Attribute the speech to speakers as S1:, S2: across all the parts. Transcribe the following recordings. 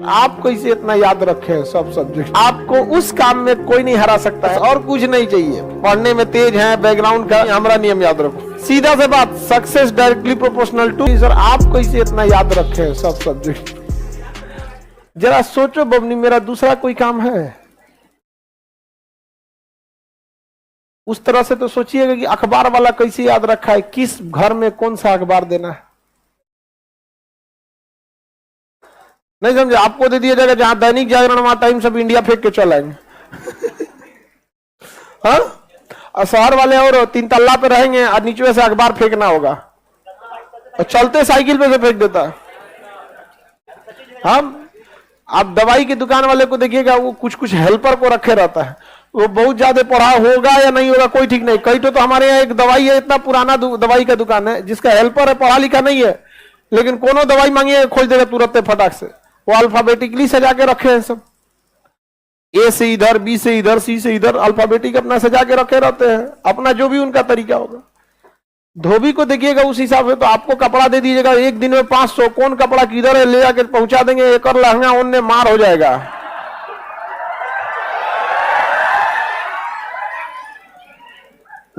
S1: आपको इसे इतना याद रखे सब सब्जेक्ट, आपको उस काम में कोई नहीं हरा सकता है और कुछ नहीं चाहिए। पढ़ने में तेज है, बैकग्राउंड का हमारा नियम याद रखो। सीधा से बात, success directly proportional to. Sir आपको इसे इतना याद रखे सब सब्जेक्ट। जरा सोचो बबनी, मेरा दूसरा कोई काम है? उस तरह से तो सोचिएगा कि अखबार वाला कैसे याद रखा है, किस घर में कौन सा अखबार देना है। नहीं समझे? आपको दे दिया जाएगा जहां दैनिक जागरण वहां टाइम्स ऑफ इंडिया फेंक के चल आएंगे। हाँ, और शहर वाले और 3 तल्ला पे रहेंगे और नीचे से अखबार फेंकना होगा और चलते साइकिल पे से फेंक देता है। हम आप दवाई की दुकान वाले को देखिएगा, वो कुछ कुछ हेल्पर को रखे रहता है। वो बहुत ज्यादा पढ़ा होगा या नहीं होगा कोई ठीक नहीं। कई तो हमारे यहाँ एक दवाई है, इतना पुराना दवाई का दुकान है जिसका हेल्पर है, पढ़ा लिखा नहीं है, लेकिन कोनो दवाई मांगिए खोज देगा तुरंत फटाक से। वो अल्फाबेटिकली सजा के रखे हैं सब, ए से इधर, बी से इधर, सी से इधर, अल्फाबेटिक अपना सजा के रखे रहते हैं, अपना जो भी उनका तरीका होगा। धोबी को देखिएगा उस हिसाब से, तो आपको कपड़ा दे दीजिएगा एक दिन में 500, कौन कपड़ा किधर है ले जाके पहुंचा देंगे, एक और लहंगा उनने मार हो जाएगा।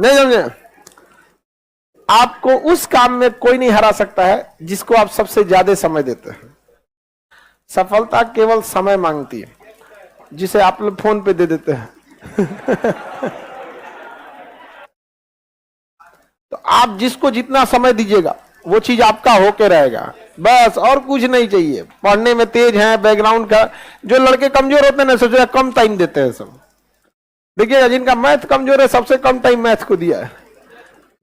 S1: नहीं समझे? आपको उस काम में कोई नहीं हरा सकता है जिसको आप सबसे ज्यादा समय देते हैं। सफलता केवल समय मांगती है, जिसे आप लोग फोन पे दे देते हैं। तो आप जिसको जितना समय दीजिएगा वो चीज आपका होके रहेगा, बस और कुछ नहीं चाहिए। पढ़ने में तेज है, बैकग्राउंड का, जो लड़के कमजोर होते हैं ना, सोचा कम टाइम देते हैं सब। देखिएगा जिनका मैथ कमजोर है सबसे कम टाइम मैथ को दिया है,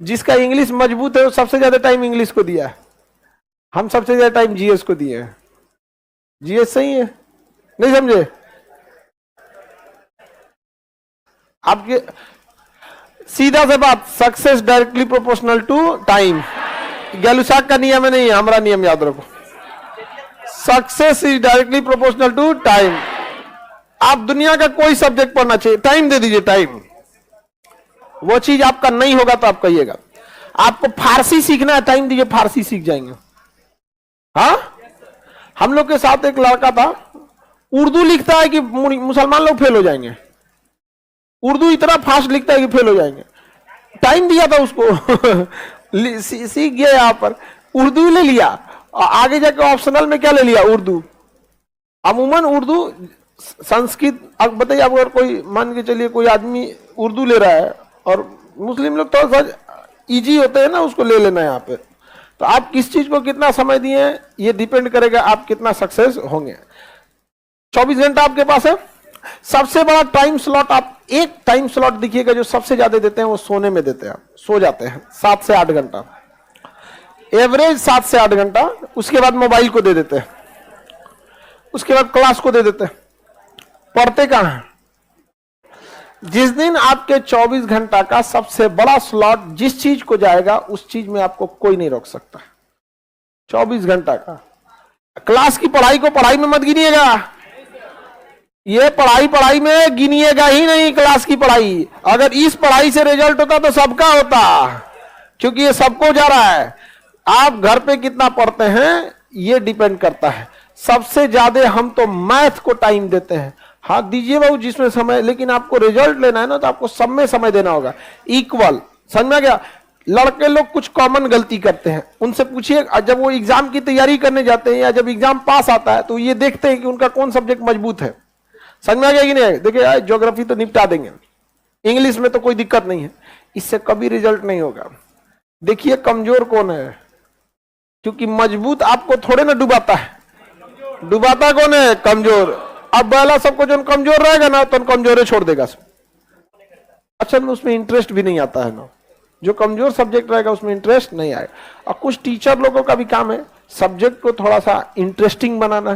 S1: जिसका इंग्लिश मजबूत है वो सबसे ज्यादा टाइम इंग्लिश को दिया है। हम सबसे ज्यादा टाइम जीएस को दिए हैं। जीएस सही है, नहीं समझे? आपके सीधा से बात, success directly proportional to time. Gay Lussac का नियम नहीं है, हमारा नियम याद रखो। Success is directly proportional to time. आप दुनिया का कोई सब्जेक्ट पढ़ना चाहिए, टाइम दे दीजिए, टाइम। वो चीज आपका नहीं होगा तो आप कहिएगा। आपको फारसी सीखना है, टाइम दीजिए, फारसी सीख जाएंगे। हाँ, हम लोग के साथ एक लड़का था, उर्दू लिखता है कि मुसलमान लोग फेल हो जाएंगे। उर्दू इतना फास्ट लिखता है कि फेल हो जाएंगे। टाइम दिया था उसको, सीख गया यहाँ पर, उर्दू ले लिया और आगे जाकर ऑप्शनल में क्या ले लिया, उर्दू। अमूमन उर्दू, संस्कृत, अब बताइए आप, अगर कोई मान के चलिए कोई आदमी उर्दू ले रहा है और मुस्लिम लोग थोड़ा सा इजी होते हैं ना, उसको ले लेना है यहाँ पे। तो आप किस चीज को कितना समय दिए हैं ये डिपेंड करेगा आप कितना सक्सेस होंगे। 24 घंटा आपके पास है। सबसे बड़ा टाइम स्लॉट, आप एक टाइम स्लॉट देखिएगा जो सबसे ज्यादा देते हैं वो सोने में देते हैं। सो जाते हैं 7 से 8 घंटा, एवरेज 7 से 8 घंटा। उसके बाद मोबाइल को दे देते हैं, उसके बाद क्लास को दे देते हैं। पढ़ते कहां हैं? जिस दिन आपके 24 घंटा का सबसे बड़ा स्लॉट जिस चीज को जाएगा उस चीज में आपको कोई नहीं रोक सकता। 24 घंटा का क्लास की पढ़ाई को पढ़ाई में मत गिनिएगा, ये पढ़ाई में गिनिएगा ही नहीं। क्लास की पढ़ाई, अगर इस पढ़ाई से रिजल्ट होता तो सबका होता, क्योंकि ये सबको जा रहा है। आप घर पे कितना पढ़ते हैं ये डिपेंड करता है। सबसे ज्यादा हम तो मैथ को टाइम देते हैं। हाँ दीजिए बाबू जिसमें समय, लेकिन आपको रिजल्ट लेना है ना तो आपको सब में समय देना होगा, इक्वल। समझ में गया? लड़के लोग कुछ कॉमन गलती करते हैं, उनसे पूछिए, जब वो एग्जाम की तैयारी करने जाते हैं या जब एग्जाम पास आता है तो ये देखते हैं कि उनका कौन सब्जेक्ट मजबूत है। समझ में आ गया कि नहीं? देखिए ज्योग्राफी तो निपटा देंगे, इंग्लिश में तो कोई दिक्कत नहीं है, इससे कभी रिजल्ट नहीं होगा। देखिए कमजोर कौन है, क्योंकि मजबूत आपको थोड़े ना डुबाता है, डुबाता कौन है? कमजोर। अब पहला सबको जो कमजोर रहेगा ना तो कमजोर छोड़ देगा सब। अच्छा में उसमें इंटरेस्ट भी नहीं आता है ना, जो कमजोर सब्जेक्ट रहेगा उसमें इंटरेस्ट नहीं आएगा। और कुछ टीचर लोगों का भी काम है सब्जेक्ट को थोड़ा सा इंटरेस्टिंग बनाना।